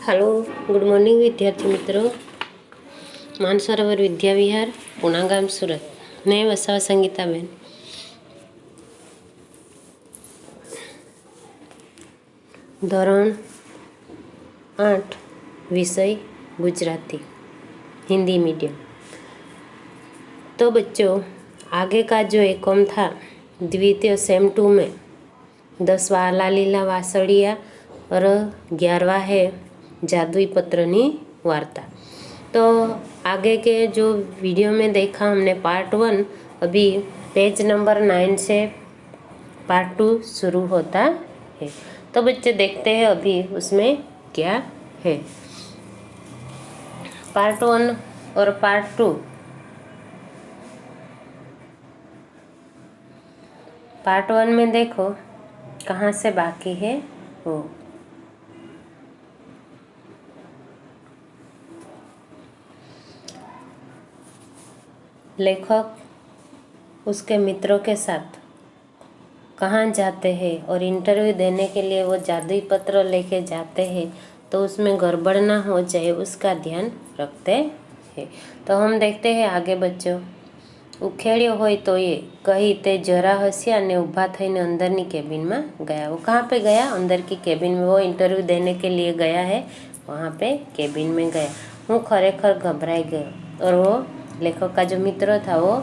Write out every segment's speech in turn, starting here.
Hello good morning विद्यार्थी मित्रों। मानसरोवर विद्या विहार पुणा गाम सूरत मैं वसावा संगीताबेन। धोरण 8 विषय गुजराती हिंदी मीडियम। तो बच्चों आगे का जो एकम था द्वितीय सेम 2 में 10वां आला लीला वासड़िया और 11वां है जादुई पत्रनी वार्ता। तो आगे के जो वीडियो में देखा हमने पार्ट 1, अभी पेज नंबर 9 से पार्ट 2 शुरू होता है। तो बच्चे देखते हैं अभी उसमें क्या है। पार्ट 1 और पार्ट 2। पार्ट 1 में देखो कहाँ से बाकी है वो। लेखक उसके मित्रों के साथ कहाँ जाते हैं और इंटरव्यू देने के लिए वो जादुई पत्र लेके जाते हैं, तो उसमें गड़बड़ ना हो जाए उसका ध्यान रखते हैं। तो हम देखते हैं आगे बच्चों। उखेड़्यो होय तो ये कही ते जरा हस्या ने ऊभा थईने अंदरनी केबिन में गया। वो कहाँ पे गया? अंदर की केबिन में। वो इंटरव्यू देने के लिए गया है, वहाँ पे केबिन में गया। हूँ खरेखर घबराई गयो और वो लेखक का जो मित्र था वो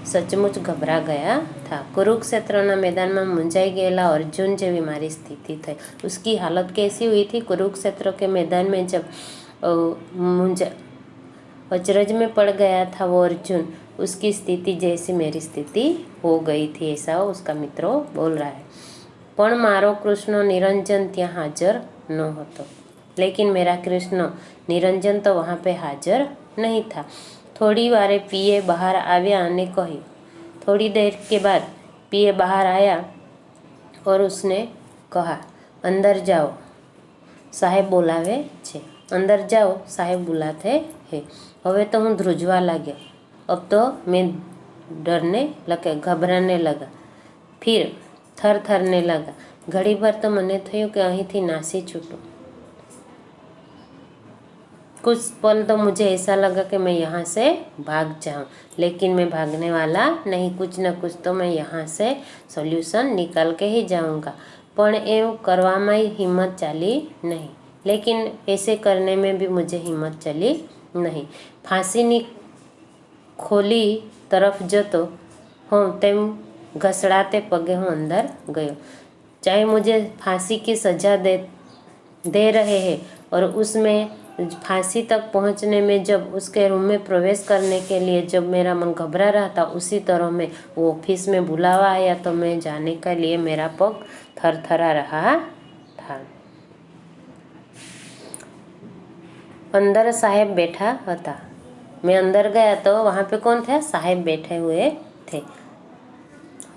सचमुच घबरा गया था। कुरुक्षेत्रना मैदान में मुंजाई गયેલા अर्जुन जेवी मारी स्थिति थई। उसकी हालत कैसी हुई थी? कुरुक्षेत्र के मैदान में जब मुंजा अचरज में पड़ गया था वो अर्जुन, उसकी स्थिति जैसी मेरी स्थिति हो गई थी, ऐसा उसका मित्र बोल रहा है। पण मारो कृष्ण निरंजन त्या हाजर न होतो। लेकिन मेरा कृष्ण निरंजन तो वहाँ पे हाजर नहीं था। थोड़ी वारे पीए बाहर आया અને કહ્યું। थोड़ी देर के बाद पीए बाहर आया और उसने कहा, अंदर जाओ साहेब बोलावे छे। अंदर जाओ साहेब बुलाते हैं। हवे तो हूँ ध्रुजवा लाग्यो। अब तो मैं डरने लगे, घबराने लगा, फिर थर थरने लगा। घड़ी भर तो मने थयुं कि અહીંથી नासी छूटूं। कुछ पल तो मुझे ऐसा लगा कि मैं यहाँ से भाग जाऊँ, लेकिन मैं भागने वाला नहीं। कुछ न कुछ तो मैं यहाँ से सॉल्यूशन निकाल के ही जाऊँगा। पण एवं करवामां हिम्मत चली नहीं। लेकिन ऐसे करने में भी मुझे हिम्मत चली नहीं। फांसीनी खोली तरफ जतो हूँ तेम घसड़ाते पगे हूँ अंदर गयो। चाहे मुझे फांसी की सजा दे रहे हैं और उसमें फांसी तक पहुंचने में जब उसके रूम में प्रवेश करने के लिए जब मेरा मन घबरा रहा था, उसी तरह में वो ऑफिस में बुलावा आया तो मैं जाने के लिए मेरा पग थरथरा रहा था। अंदर साहेब बैठा था। मैं अंदर गया तो वहाँ पे कौन थे? साहेब बैठे हुए थे।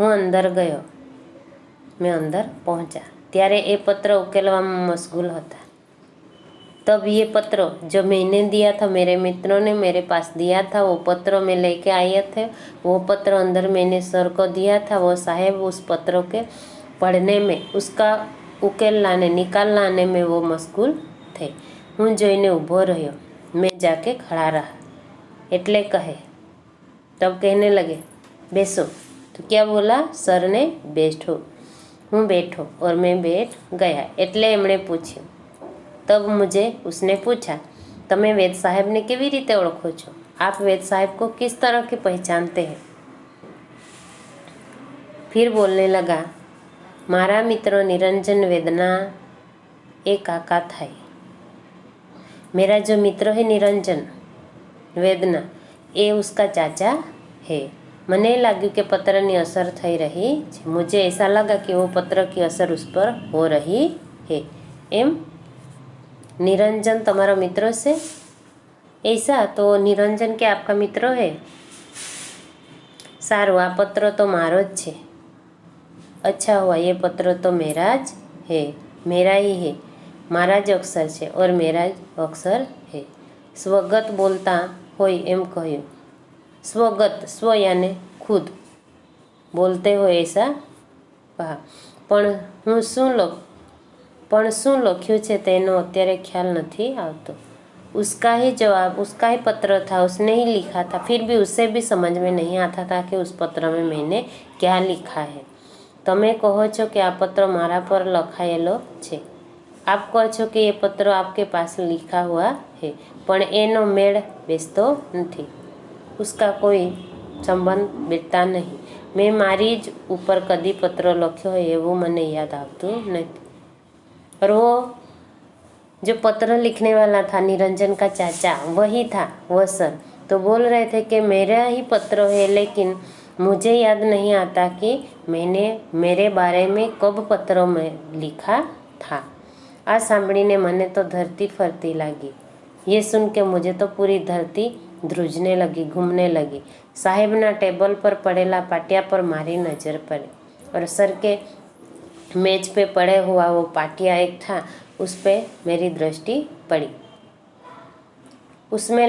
हूँ अंदर गयो, मैं अंदर पहुँचा त्यारे ए पत्र उकेलवामां मशगूल था। तब ये पत्र जो मैंने दिया था, मेरे मित्रों ने मेरे पास दिया था, वो पत्र मैं लेके आए थे। वो पत्र अंदर मैंने सर को दिया था। वो साहेब उस पत्र के पढ़ने में, उसका उकेल लाने निकाल लाने में वो मशगूल थे। हूँ जोईने ऊभो रह्यो। मैं जाके खड़ा रहा। एटले कहे, तब कहने लगे बेसो। तो क्या बोला? सर ने बैठो। हूँ बैठो और मैं बैठ गया। एटले एमणे पूछ्યું। तब मुझे उसने पूछा, तमे वेद साहेब ने केवी रीते ओळखो छो? आप वेद साहेब को किस तरह के पहचानते हैं? फिर बोलने लगा, मारा मित्र निरंजन वेदना एक काका थाय। मेरा जो मित्र है निरंजन वेदना, ये उसका चाचा है। मने लाग्યું कि पत्र की असर थई रही है। मुझे ऐसा लगा कि वो पत्र की असर उस पर हो रही है। एम निरंजन तुम्हारा मित्र से? ऐसा तो निरंजन के आपका मित्र है? सारू, आ पत्र तो मारो ज छे। अच्छा हुआ, ये पत्र तो मेरा ज है, मेरा ही है, मारा ज अक्षर है और मेरा ज अक्षर है। स्वगत बोलता होय एम कह्યું। स्वगत, स्व यानी खुद बोलते हो ऐसा कहा। पण हूँ शू પણ શું લખ્યું છે તેનો અત્યારે ખ્યાલ નથી આવતો। उसका ही जवाब, उसका ही पत्र था, उसने ही लिखा था, फिर भी उसे भी समझ में नहीं आता था कि उस पत्र में मैंने क्या लिखा है। તમે કહો છો કે આ પત્ર મારા પર લખાયેલો છે, આપ કહો છો કે એ પત્ર આપકે પાસ लिखा हुआ है, પણ એનો મેળ બેસતો નથી। उसका कोई સંબંધ બેસતા નહીં। મેં મારી જ ઉપર કદી પત્ર લખ્યો હોય એવું મને યાદ આવતું નથી। और वो जो पत्र लिखने वाला था निरंजन का चाचा, वही था वह सर। तो बोल रहे थे कि मेरा ही पत्र है, लेकिन मुझे याद नहीं आता कि मैंने मेरे बारे में कब पत्र में लिखा था। आ सांभळीने मने तो धरती फरती लगी। ये सुन के मुझे तो पूरी धरती ध्रुजने लगी, घूमने लगी। साहेबना टेबल पर पड़ेला पाटिया पर मारी नजर पड़ी और सर के मेज पे पड़े हुआ वो पाटिया एक था, उस पे मेरी दृष्टि पड़ी। उसमें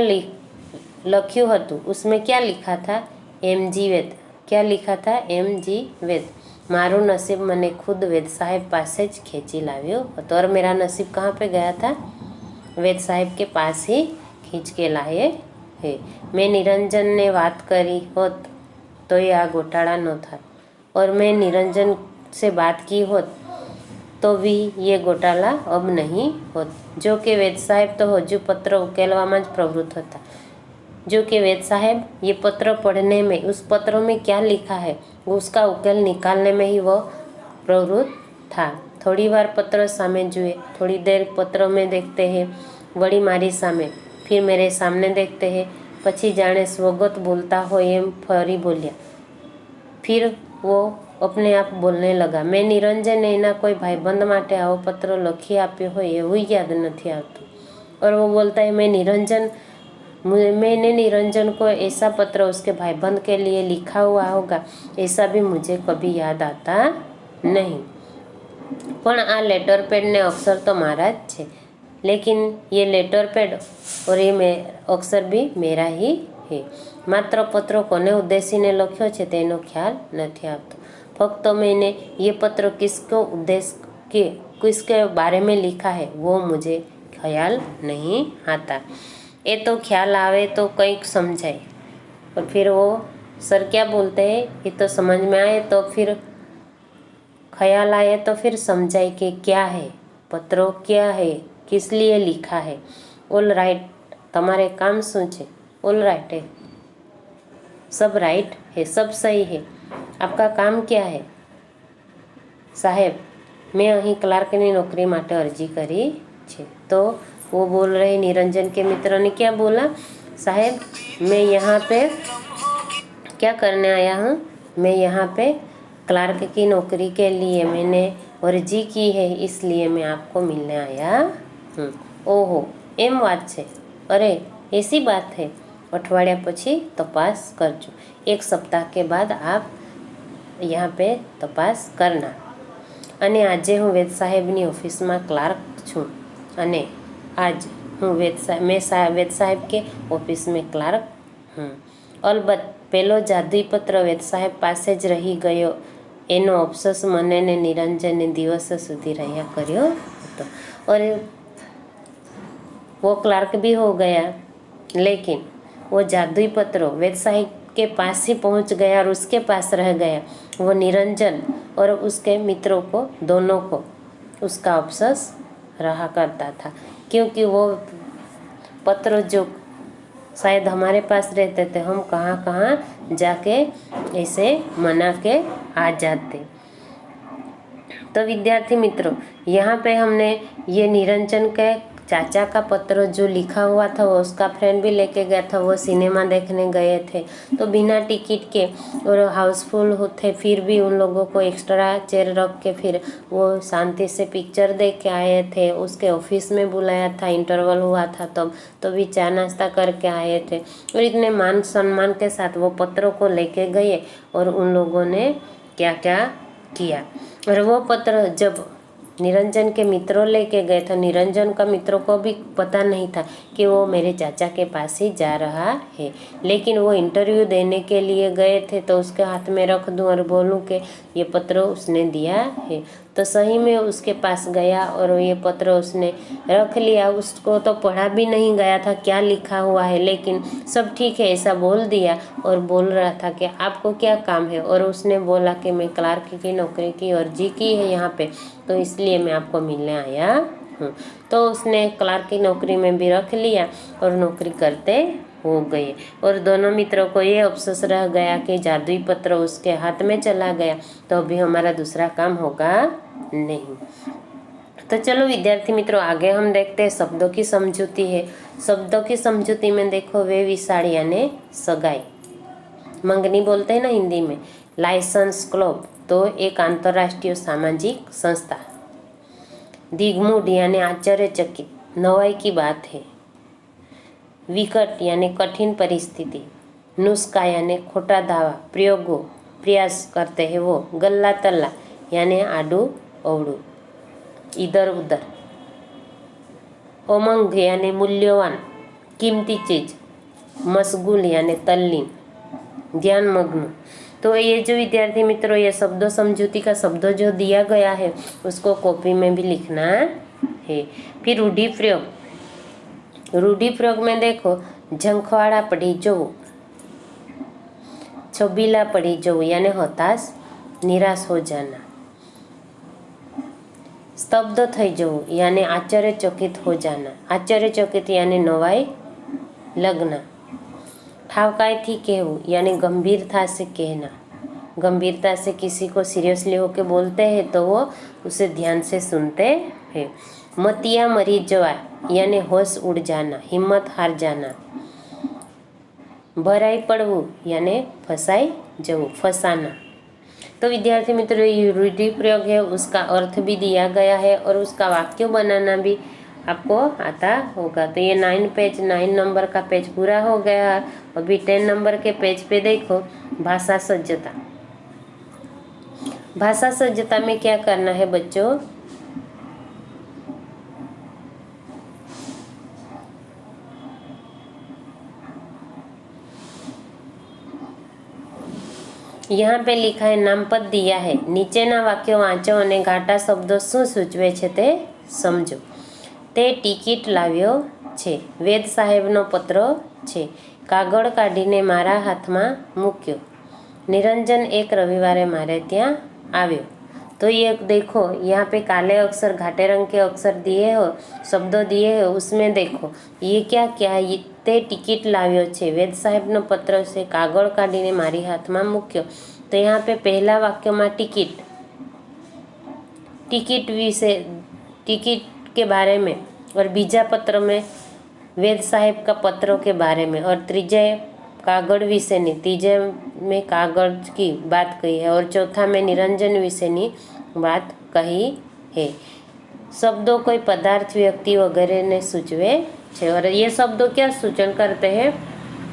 लख्यू हतु। उसमें क्या लिखा था? एम.जी. वेद। क्या लिखा था? एम.जी. वेद। मारू नसीब मने खुद वेद साहेब पासे ज खींची लाव्यो हतो। और मेरा नसीब कहाँ पे गया था? वेद साहेब के पास ही खींच के लाए है। मैं निरंजन ने बात करी होत तो ये आ घोटाला न था, और मैं निरंजन से बात की होत तो भी ये घोटाला अब नहीं होत। जो कि वेद साहेब तो हजू पत्र उकेलवामां ज प्रवृत्त था। जो कि वेद साहेब ये पत्र पढ़ने में, उस पत्र में क्या लिखा है उसका उकेल निकालने में ही वह प्रवृत्त था। थोड़ी बार पत्र सामे जुए, थोड़ी देर पत्र में देखते हैं, वड़ी मारी सामे, फिर मेरे सामने देखते हैं, पछी जाने स्वगत बोलता हो एम फरी बोलिया। फिर वो अपने आप बोलने लगा। मैं निरंजन एना कोई भाईबंध माटे आवो पत्र लखी आप्यो होय एवुं याद नहीं आवतुं। और वो बोलता है मैंने निरंजन को ऐसा पत्र उसके भाईबंध के लिए लिखा हुआ होगा, ऐसा भी मुझे कभी याद आता नहीं। पण आ लेटर पेड ने अक्षर तो मारा ज छे, लेकिन ये लेटर पेड और ये अक्षर भी मेरा ही है। मात्र पत्र कोने उद्देशीने लख्यो छे तेनो ख्याल नहीं आवतो। फक्त मैंने ये पत्र किसके बारे में लिखा है वो मुझे ख्याल नहीं आता। ये तो ख्याल आवे तो कंईक समझाए। और फिर वो सर क्या बोलते हैं, ये तो समझ में आए तो फिर ख्याल आए तो फिर समझाए कि क्या है पत्रों, क्या है, किस लिए लिखा है। ऑल राइट, तुम्हारे काम शू छे? ऑल राइट है, सब राइट है, सब सही है। आपका काम क्या है? साहेब, मैं अहीं क्लार्कनी नौकरी माटे अर्जी करी छे। तो वो बोल रहे निरंजन के मित्र ने क्या बोला? साहेब, मैं यहाँ पे क्या करने आया हूँ? मैं यहाँ पे क्लार्क की नौकरी के लिए मैंने अर्जी की है, इसलिए मैं आपको मिलने आया हूँ। ओहो, एम बात छे? अरे ऐसी बात है। अठवाडिया पछी तपास करजो। 1 सप्ताह के बाद आप यहाँ पे तपास करना। अने आजे हूँ वेद साहेबनी ऑफिसमां क्लार्क छूँ, अने आज हूँ वेद साहेब के ऑफिस में क्लार्क हूँ। अलबत्त पेलो जादुई पत्र वेद साहेब पासे ज रही गयो एनो अफसोस मने ने निरंजने दिवसों सुधी રહ્યા કર્યો હતો। और वो क्लार्क भी हो गया, लेकिन वो जादुई पत्र वेद साहेब के पास ही पहुंच गया और उसके पास रह गया। वो निरंजन और उसके मित्रों को, दोनों को उसका अफसोस रहा करता था, क्योंकि वो पत्र जो शायद हमारे पास रहते थे, हम कहाँ कहाँ जाके ऐसे मना के आ जाते। तो विद्यार्थी मित्रों, यहाँ पे हमने ये निरंजन के चाचा का पत्र जो लिखा हुआ था वो उसका फ्रेंड भी लेके गया था। वो सिनेमा देखने गए थे, तो बिना टिकट के और हाउसफुल होते फिर भी उन लोगों को एक्स्ट्रा चेयर रख के फिर वो शांति से पिक्चर देख के आए थे। उसके ऑफिस में बुलाया था, इंटरवल हुआ था तब, तो भी चाय नाश्ता करके आए थे। और इतने मान सम्मान के साथ वो पत्रों को लेके गए और उन लोगों ने क्या क्या किया। और वो पत्र जब निरंजन के मित्रों लेके गए थे, निरंजन का मित्रों को भी पता नहीं था कि वो मेरे चाचा के पास ही जा रहा है, लेकिन वो इंटरव्यू देने के लिए गए थे। तो उसके हाथ में रख दूं और बोलूं कि ये पत्र उसने दिया है। तो सही में उसके पास गया और ये पत्र उसने रख लिया। उसको तो पढ़ा भी नहीं गया था क्या लिखा हुआ है, लेकिन सब ठीक है ऐसा बोल दिया और बोल रहा था कि आपको क्या काम है। और उसने बोला कि मैं क्लार्क की नौकरी की अर्जी की है यहाँ पे, तो इसलिए मैं आपको मिलने आया हूँ। तो उसने क्लार्क की नौकरी में भी रख लिया और नौकरी करते हो गए। और दोनों मित्रों को ये अफसोस रह गया कि जादुई पत्र उसके हाथ में चला गया, तो अभी हमारा दूसरा काम होगा नहीं। तो चलो विद्यार्थी मित्रों, आगे हम देखते हैं शब्दों की समझौती है। शब्दों की समझौती में देखो, वे विशाल यानी सगाई, मंगनी बोलते हैं ना हिंदी में। लाइसेंस क्लब तो एक अंतर्राष्ट्रीय सामाजिक संस्था। दिग्मूढ़ यानी आश्चर्यचकित, नवाई की बात है। विकट यानी कठिन परिस्थिति। नुस्खा यानी खोटा दावा, प्रयोगो प्रयास करते हैं वो। गल्ला तल्ला यानी आडू अवड़ू, इधर उधर। उमंग यानी मूल्यवान, कीमती चीज। मशगूल यानी तल्लीन, ध्यान मग्न। तो ये जो विद्यार्थी मित्रों, ये शब्दों समझौती का शब्द जो दिया गया है उसको कॉपी में भी लिखना है। फिर रूढ़ि प्रयोग। रूढ़ि प्रयोग में देखो, झंखवाड़ा पड़ी जવું, छबीला पड़ी जવું यानी हताश निराश हो जाना। स्तब्ध થઈ જવું यानी आश्चर्यचकित हो जाना। आश्चर्यचकित यानी नवाई लगना। ठावकाई कहूँ यानी गंभीरता से कहना। गंभीरता से किसी को सीरियसली होके बोलते हैं तो वो उसे ध्यान से सुनते हैं। मतिया मरी जवा यानी होश उड़ जाना, हिम्मत हार जाना। भराई पड़વું यानी फंसाई जવું, फंसाना। तो विद्यार्थी मित्रों, ये रूढ़ि प्रयोग है, उसका अर्थ भी दिया गया है और उसका वाक्य बनाना भी आपको आता होगा। तो ये 9 नंबर का पेज पूरा हो गया। अभी 10 नंबर के पेज पे देखो, भाषा सज्जता। भाषा सज्जता में क्या करना है बच्चों, यहाँ पे लिखा है नामपद दिया है। નીચેના વાક્યો વાંચો અને ઘાટા શબ્દો શું સૂચવે છે તે સમજો। તે ટિકિટ લાવ્યો છે, વેદ સાહેબનો પત્ર છે, કાગળ કાઢીને મારા હાથમાં મૂક્યો, નિરંજન એક રવિવારે મારે ત્યાં આવ્યો। तो ये देखो, यहाँ पे काले अक्षर घाटे रंग के अक्षर दिए हो, शब्दों दिए हो, उसमें देखो ये क्या क्या है। ते टिकट लाव्यो छे, वेद साहेब नो पत्र से कागड़ काढ़ीने मारी हाथ में मूक्यो। तो यहाँ पे पहला वाक्य में टिकट, टिकट विषय, टिकट के बारे में, और बीजा पत्र में वेद साहेब का पत्रों के बारे में, और तीजे कागड़ विषयनी, तीजे में कागड़ की बात कही है, और चौथा में निरंजन विषयनी बात कही है। शब्दों कोई पदार्थ, व्यक्ति वगैरह ने सूचवे छे। और ये शब्दों क्या सूचन करते हैं,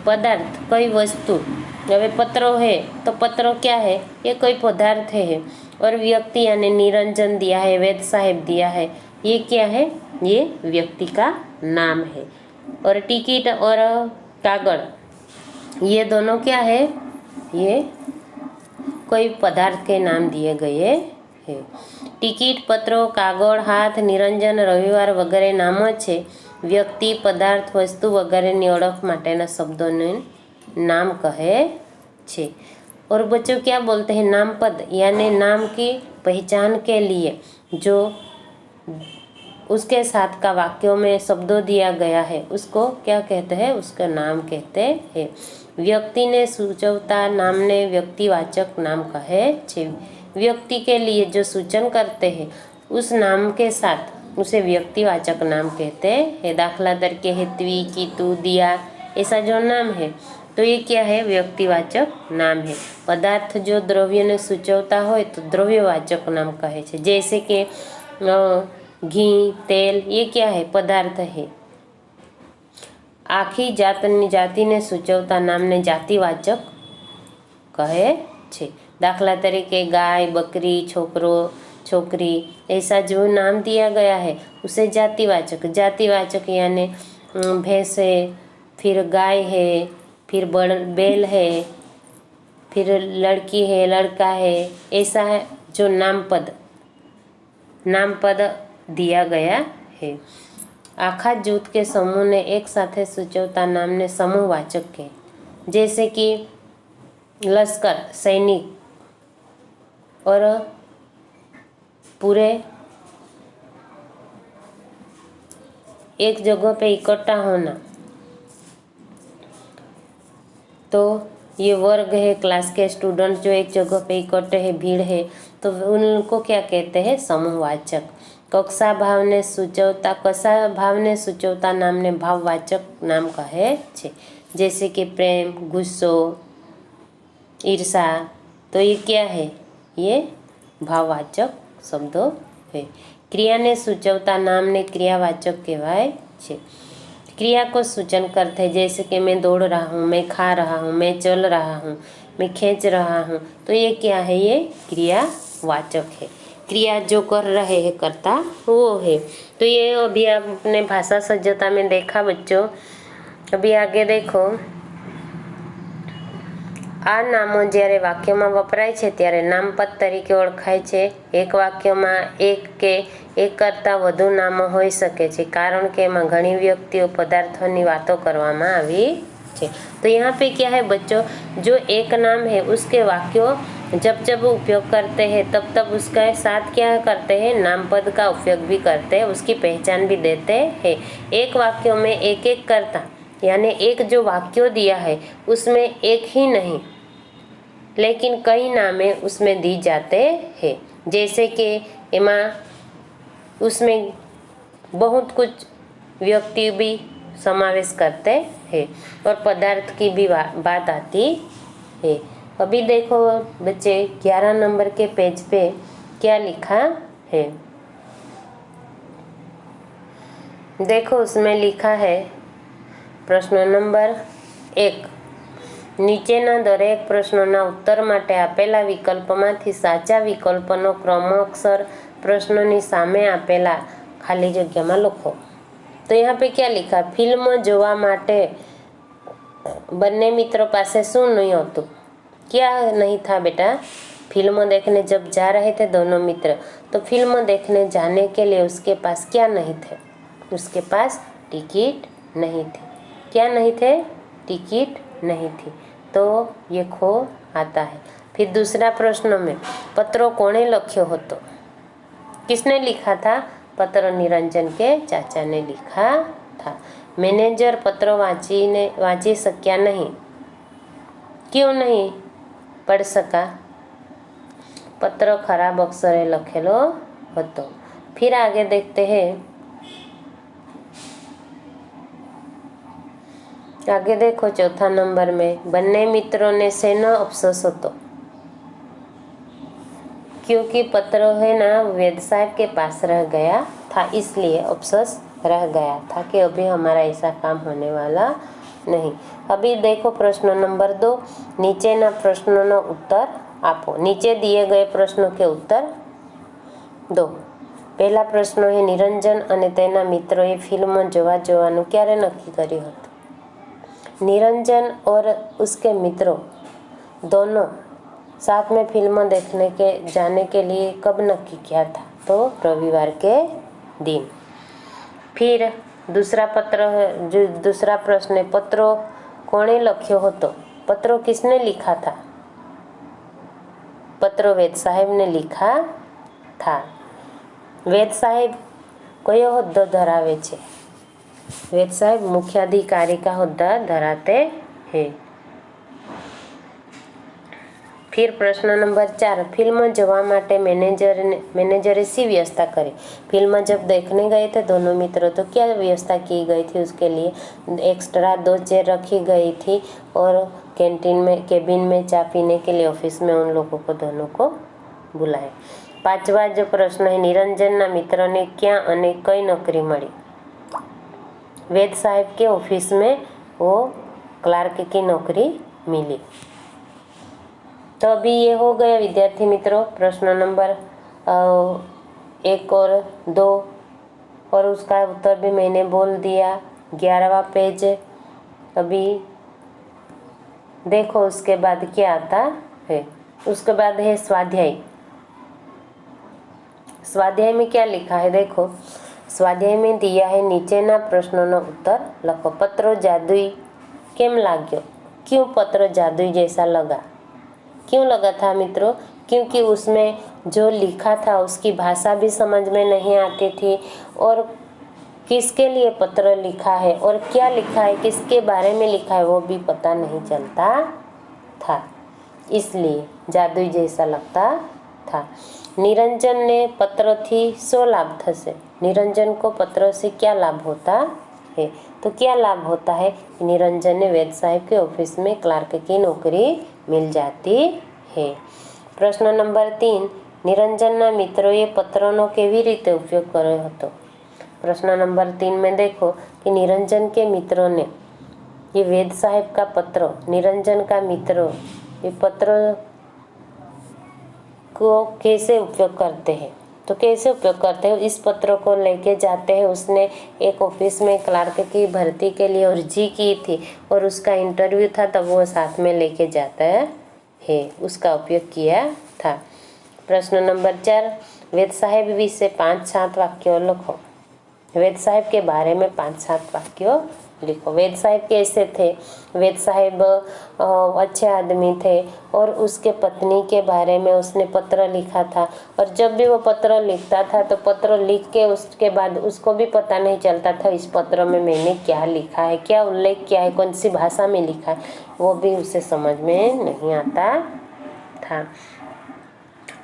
पदार्थ, कोई वस्तु। हवे पत्रों है तो पत्रों क्या है, ये कोई पदार्थ है। और व्यक्ति यानी निरंजन दिया है, वेद साहेब दिया है, ये क्या है, ये व्यक्ति का नाम है। और टिकट और कागड़, ये दोनों क्या है, ये कोई पदार्थ के नाम दिए गए हैं। टिकट, पत्रों, कागड़, हाथ, निरंजन, रविवार वगैरह नामों छे व्यक्ति, पदार्थ, वस्तु वगैरह ओळख माटेना शब्दों नाम कहे छे। और बच्चों क्या बोलते हैं, नामपद यानी नाम की पहचान के लिए जो उसके साथ का वाक्यों में शब्दों दिया गया है उसको क्या कहते हैं, उसका नाम कहते हैं। व्यक्ति ने सूचवता नाम ने व्यक्तिवाचक नाम कहे छे। व्यक्ति के लिए जो सूचन करते हैं उस नाम के साथ उसे व्यक्तिवाचक नाम कहते हैं। दाखला तरीके हेतवी, कीतु, दिया, ऐसा जो नाम है तो ये क्या है, व्यक्तिवाचक नाम है। पदार्थ जो द्रव्य ने सूचवता हो तो द्रव्यवाचक नाम कहे छे। जैसे कि घी, तेल, ये क्या है, पदार्थ है। आखी जाति ने सूचवता नाम ने जातिवाचक कहे छे। दाखला तरीके गाय, बकरी, छोकरो, छोकरी, ऐसा जो नाम दिया गया है उसे जातिवाचक, जातिवाचक यानी भैंस है, फिर गाय है, फिर बैल है, फिर लड़की है, लड़का है, ऐसा है जो नाम पद नामपद दिया गया है। आखा जूथ के समूह ने एक साथ सूचवता नामने समूहवाचक कहे, जैसे कि लश्कर, सैनिक और पूरे एक जगह पे इकट्ठा होना। तो ये वर्ग है, क्लास के स्टूडेंट जो एक जगह पे इकट्ठे है, भीड़ है, तो उनको क्या कहते हैं? समूहवाचक। कक्षा भावने सूचवता, कसा भावने सूचवता नामने भाववाचक नाम कहे छे, जैसे कि प्रेम, गुस्सो, ईर्षा। तो ये क्या है? ये भाववाचक शब्दों है। क्रिया ने सूचवता नामने क्रियावाचक कहवाय छे। क्रिया को सूचन करते हैं, जैसे कि मैं दौड़ रहा हूँ, मैं खा रहा हूँ, मैं चल रहा हूँ, मैं खींच रहा हूँ। तो ये क्या है? ये क्रियावाचक है। क्रिया जो कर रहे हैं कर्ता वो है। तो ये अभी आपने भाषा सज्जता में देखा बच्चों। अभी आगे देखो, आ नामो જ્યારે વાક્યમાં વપરાય છે ત્યારે નામપદ તરીકે ઓળખાય છે। એક વાક્યમાં એક કે એક કરતાં વધુ નામો હોઈ શકે છે, કારણ કે એમાં ઘણી વ્યક્તિઓ પદાर्थोની વાતો કરવામાં આવી છે। तो यहाँ पे क्या है बच्चों, जो एक नाम है उसके वाक्यों जब जब उपयोग करते हैं तब तब उसके साथ क्या करते हैं? नामपद का उपयोग भी करते हैं, उसकी पहचान भी देते हैं। एक वाक्यों में एक एक करता, यानी एक जो वाक्यों दिया है उसमें एक ही नहीं लेकिन कई नामे उसमें दी जाते हैं, जैसे कि एमा उसमें बहुत कुछ व्यक्ति भी समावेश करते हैं और पदार्थ की भी बात आती है। अभी देखो बच्चे 11 नंबर के पेज पे क्या लिखा है, देखो उसमें लिखा है प्रश्न नंबर 1, નીચેના દરેક પ્રશ્નોના ઉત્તર માટે આપેલા વિકલ્પમાંથી સાચા વિકલ્પનો ક્રમઅક્ષર પ્રશ્નની સામે આપેલા ખાલી જગ્યામાં લખો। तो यहाँ पे क्या लिखा? फिल्म જોવા માટે બંને मित्रों પાસે શું नहीं होતું? क्या नहीं था बेटा? फिल्म देखने जब जा रहे थे दोनों मित्र, तो फिल्म देखने जाने के लिए उसके पास क्या नहीं थे? उसके पास टिकट नहीं थी। क्या नहीं थे? टिकट नहीं थी। तो ये खो आता है। फिर दूसरा प्रश्न में पत्रों कोने लख्यो होतो? किसने लिखा था? पत्र निरंजन के चाचा ने लिखा था। मैनेजर पत्र वाँची सक्या नहीं। क्यों नहीं पढ़ सका? पत्र खराब अक्षरे लखेलो होतो। फिर आगे देखते हैं, आगे देखो चौथा नंबर में बन्ने मित्रों ने सेनो अफसोस होतो? क्योंकि पत्र है ना वेद साहब के पास रह गया था, इसलिए अफसोस रह गया था कि अभी हमारा ऐसा काम होने वाला नहीं। अभी देखो प्रश्न नंबर 2, नीचे ना प्रश्नों ना उत्तर आपो। नीचे दिए गए प्रश्नों के उत्तर दो। पहला प्रश्न है, निरंजन अने तेना मित्रोए फिल्म जोवा जवानुं क्यारे नक्की कर्युं हतुं? निरंजन और उसके मित्रों दोनों साथ में फिल्म देखने के जाने के लिए कब नक्की किया था? तो रविवार के दिन। फिर दूसरा प्रश्न है, पत्रों कोने लख्यो होतो? पत्रों किसने लिखा था? पत्रों वेद साहेब ने लिखा था। वेद साहेब कयो होद्दो धरावे छे? वेद साहेब मुख्याधिकारी का होद्दा धराते हैं। फिर प्रश्न नंबर 4, फिल्म जवा माटे मैनेजरे सी व्यवस्था करी? फिल्म जब देखने गए थे दोनों मित्रों, तो क्या व्यवस्था की गई थी उसके लिए? एक्स्ट्रा 2 चेयर रखी गई थी और कैंटीन में, केबिन में चा पीने के लिए ऑफिस में उन लोगों को दोनों को बुलाए। 5वां जो प्रश्न है, निरंजन मित्र ने क्या अने कई नौकरी मળી? वेद साहब के ऑफिस में वो क्लार्क की नौकरी मिली। तो अभी ये हो गया विद्यार्थी मित्रों प्रश्न नंबर 1 और 2, और उसका उत्तर भी मैंने बोल दिया। 11वां पेज अभी देखो, उसके बाद क्या आता है? उसके बाद है स्वाध्याय। स्वाध्याय में क्या लिखा है देखो, स्वाध्याय में दिया है નીચેના પ્રશ્નોનો उत्तर લખો। पत्रो जादुई केम लाग्यो, क्यों पत्र जादुई जैसा लगा, क्यों लगा था मित्रों? क्योंकि उसमें जो लिखा था उसकी भाषा भी समझ में नहीं आती थी और किसके लिए पत्र लिखा है और क्या लिखा है, किसके बारे में लिखा है वो भी पता नहीं चलता था, इसलिए जादुई जैसा लगता था। निरंजन ने पत्र थी शो लाभ थसे, निरंजन को पत्र से क्या लाभ होता है? तो क्या लाभ होता है? निरंजन ने वेद साहब के ऑफिस में क्लार्क की नौकरी मिल जाती है। प्रश्न नंबर 3, निरंजनना मित्रोए पत्रों केवी रीते उपयोग कर्यो हतो। प्रश्न नंबर 3 में देखो कि निरंजन के मित्रों ने ये वेद साहब का पत्र, निरंजन का मित्रों ये पत्र को कैसे उपयोग करते हैं। तो कैसे उपयोग करते हैं, इस पत्र को लेके जाते हैं। उसने एक ऑफिस में क्लार्क की भर्ती के लिए अर्जी की थी और उसका इंटरव्यू था, तब वो साथ में लेके जाता है, उसका उपयोग किया था। प्रश्न नंबर 4, वेद साहेब विषे 5-7 वाक्यों लिखो। वेद साहेब के बारे में 5-7 वाक्यों लिखो। वेद साहेब कैसे थे? वेद साहेब अच्छे आदमी थे और उसके पत्नी के बारे में उसने पत्र लिखा था, और जब भी वो पत्र लिखता था तो पत्र लिख के उसके बाद उसको भी पता नहीं चलता था इस पत्र में मैंने क्या लिखा है, क्या उल्लेख किया है, कौन सी भाषा में लिखा है, वो भी उसे समझ में नहीं आता था।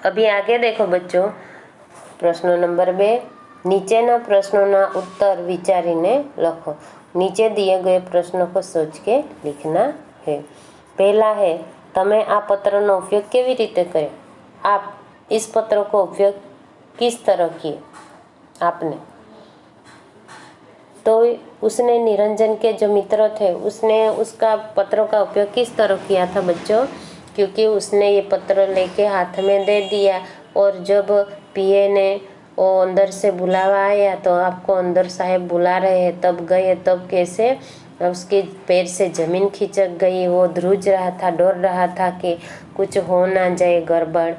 अभी आगे देखो बच्चों, प्रश्न नंबर 2, नीचेना प्रश्नों उत्तर विचारीने लखो। नीचे दिए गए प्रश्नों को सोच के लिखना है। पहला है, तमे आ पत्रनो उपयोग केवी रीते करे। आप इस पत्र को उपयोग किस तरह किए आपने? तो उसने निरंजन के जो मित्र थे उसने उसका पत्रों का उपयोग किस तरह किया था बच्चों? क्योंकि उसने ये पत्र लेके हाथ में दे दिया और जब पीए ने वो अंदर से बुलावा आया तो आपको अंदर साहब बुला रहे हैं, तब गए, तब कैसे उसके पैर से ज़मीन खिंचक गई। वो ध्रुज रहा था, डर रहा था कि कुछ हो ना जाए गड़बड़,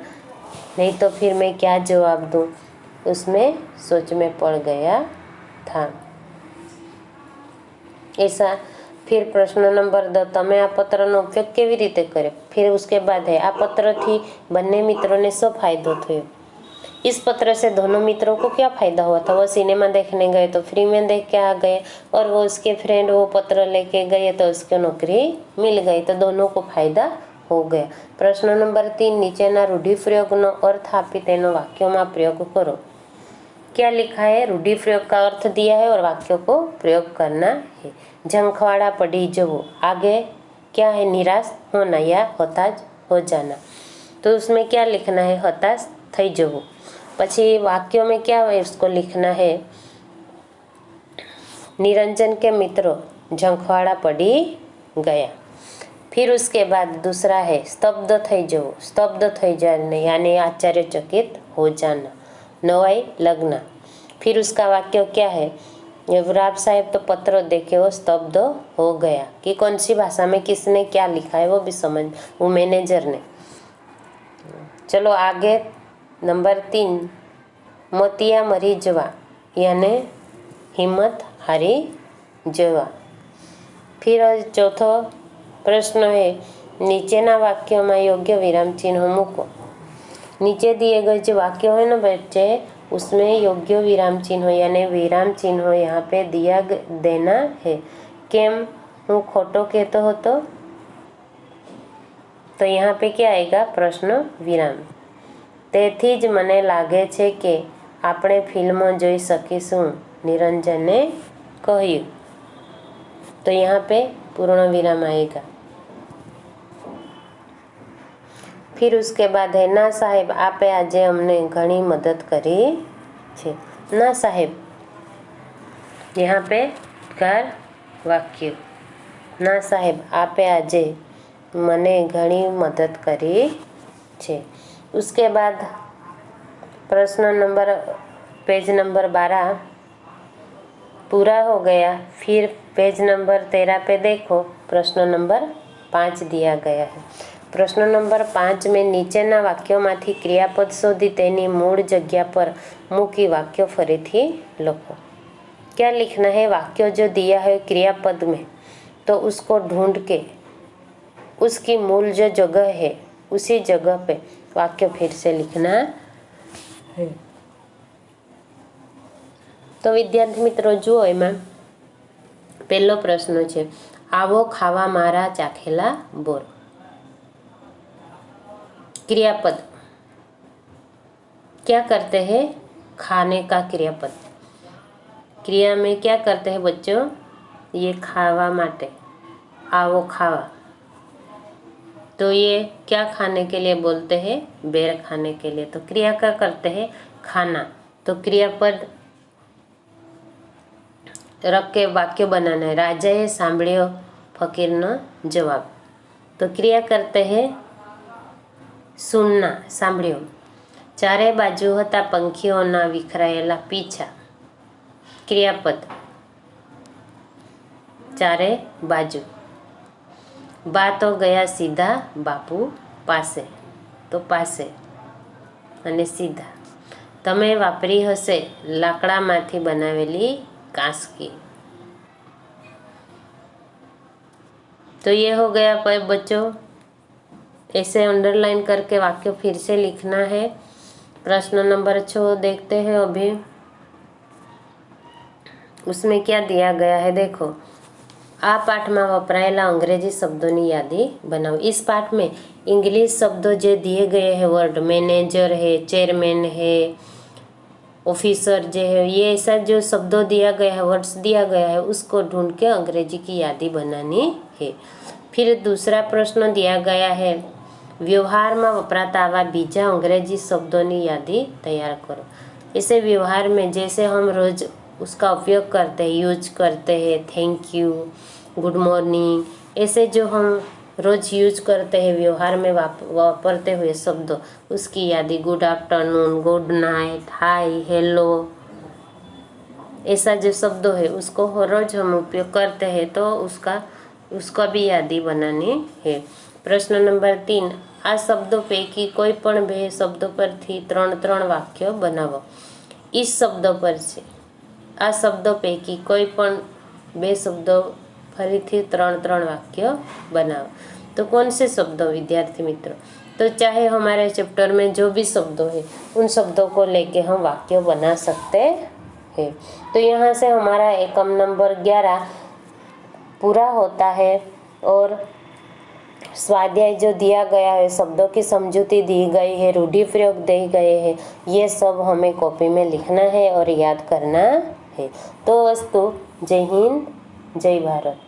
नहीं तो फिर मैं क्या जवाब दूँ, उसमें सोच में पड़ गया था ऐसा। फिर प्रश्न नंबर 2, तमे आ पत्रनो उपयोग केवी रीते करे। फिर उसके बाद है, आ पत्र थी बन्ने मित्रों ने शो फायदो थयो। इस पत्र से दोनों मित्रों को क्या फायदा हुआ था? वो सिनेमा देखने गए तो फ्री में देख के आ गए, और वो उसके फ्रेंड वो पत्र लेके गए तो उसको नौकरी मिल गई, तो दोनों को फायदा हो गया। प्रश्न नंबर 3, नीचेना रूढ़िप्रयोगनो अर्थ आपी तेनो वाक्यों में प्रयोग करो। क्या लिखा है? रूढ़ि प्रयोग का अर्थ दिया है और वाक्यों को प्रयोग करना है। झंखवाड़ा पड़ी जवो, आगे क्या है? निराश होना या हताश हो जाना। तो उसमें क्या लिखना है? हताश थई जवो। पछी वाक्यों में क्या है उसको लिखना है? निरंजन के मित्रों झंखवाड़ा पड़ी गया। फिर उसके बाद दूसरा है स्तब्ध थई जवो, स्तब्ध थई जाना यानी आश्चर्यचकित हो जाना, नवाई लगना। फिर उसका वाक्य क्या है? युवराज साहब तो पत्र देखे वो स्तब्ध हो गया, कि कौन सी भाषा में किसने क्या लिखा है वो भी समझ, वो मैनेजर ने। चलो आगे नंबर 3, मोतिया मरी जवा यानी हिम्मत हारी जवा। फिर चौथो प्रश्न है, नीचेना वाक्यों में योग्य विराम चिन्ह मूको। नीचे दिए गए जो वाक्य है ना बच्चे, उसमें योग्य विराम चिन्ह यानी विराम चिन्ह यहाँ पे दिया देना है। केम हूँ खोटो कहतो हो तो यहाँ पे क्या आएगा? प्रश्न विराम। तेथी ज मने लागे छे के आपणे फिल्मों जोई सकीशुं, निरंजने कह्युं। तो यहाँ पे पूर्ण विराम आएगा। फिर उसके बाद है, ना साहेब आपे आजे हमने घणी मदद करी छे। ना साहेब यहाँ पे घर वाक्य, ना साहेब आपे आजे मने घणी मदद करी छे। उसके बाद प्रश्न नंबर पेज नंबर 12 पूरा हो गया। फिर पेज नंबर 13 पे देखो प्रश्न नंबर 5 दिया गया है। प्रश्न नंबर 5 में नीचेना वाक्योमांथी क्रियापद शोधी तेनी मूळ जग्या पर मूकी वाक्य फरीथी लखो। क्या लिखना है? वाक्य जो दिया है क्रियापद में तो उसको ढूंढ के उसकी मूल जो जगह है उसी जगह पे वाक्य फिर से लिखना है। तो विद्यार्थी मित्रों जुओ एमां पहलो प्रश्न है, आवो खावा मारा चाखेला बोर। क्रियापद क्या करते हैं? खाने का क्रियापद। क्रिया में क्या करते हैं बच्चों? ये खावा माटे, आवो खावा, तो ये क्या खाने के लिए बोलते हैं? बेर खाने के लिए। तो क्रिया क्या करते हैं? खाना। तो क्रियापद रख के वाक्य बनाना है। राजाए सांभळ्यो फकीरनो जवाब। तो क्रिया करते हैं सुनना, सांभळ्यो। चारे बाजू हता पंखीओना विखरायेला पीछा। क्रियापद चारे बाजू। बा तो गया सीधा बापू पासे, तो पासे अने सीधा। तमे वापरी हसे लाकड़ामांथी बनावेली कांसकी। तो ये हो गया पर बच्चों, ऐसे अंडरलाइन करके वाक्य फिर से लिखना है। प्रश्न नंबर 6 देखते हैं अभी। उसमें क्या दिया गया है देखो। आ पाठ में वपरायेला अंग्रेजी शब्दों की यादी बनाओ। इस पाठ में इंग्लिश शब्दों जो दिए गए हैं, वर्ड मैनेजर है, चेयरमैन है, ऑफिसर जो है, ये ऐसा जो शब्दों दिया गया है, वर्ड्स दिया गया है, उसको ढूंढ के अंग्रेजी की यादी बनानी है। फिर दूसरा प्रश्न दिया गया है, व्यवहार में वपराता आवा बीजा अंग्रेजी शब्दों की यादी तैयार करो। इसे व्यवहार में जैसे हम रोज उसका उपयोग करते हैं, यूज करते हैं, थैंक यू, गुड मॉर्निंग, ऐसे जो हम रोज यूज करते हैं व्यवहार में वापरते हुए शब्दों, उसकी यादी, गुड आफ्टरनून, गुड नाइट, हाय, हेलो, ऐसा जो शब्दों है उसको रोज हम उपयोग करते हैं, तो उसका भी यादी बनानी है। प्रश्न नंबर 3, आ शब्दों पैकी कोई पण बे शब्दों पर थी 3 वाक्य बनावो। इस शब्दों पर से आ शब्दों पैकी कोई पण बे शब्दों फरीथी 3 वाक्य बनाओ। तो कौन से शब्दों विद्यार्थी मित्रों? तो चाहे हमारे चैप्टर में जो भी शब्दों है उन शब्दों को लेके हम वाक्य बना सकते हैं। तो यहाँ से हमारा एकम नंबर 11 पूरा होता है और स्वाध्याय जो दिया गया है, शब्दों की समझूती दी गई है, रूढ़ि प्रयोग दिए गए हैं, ये सब हमें कॉपी में लिखना है और याद करना है। तो अस्तु, जय हिंद, जय भारत।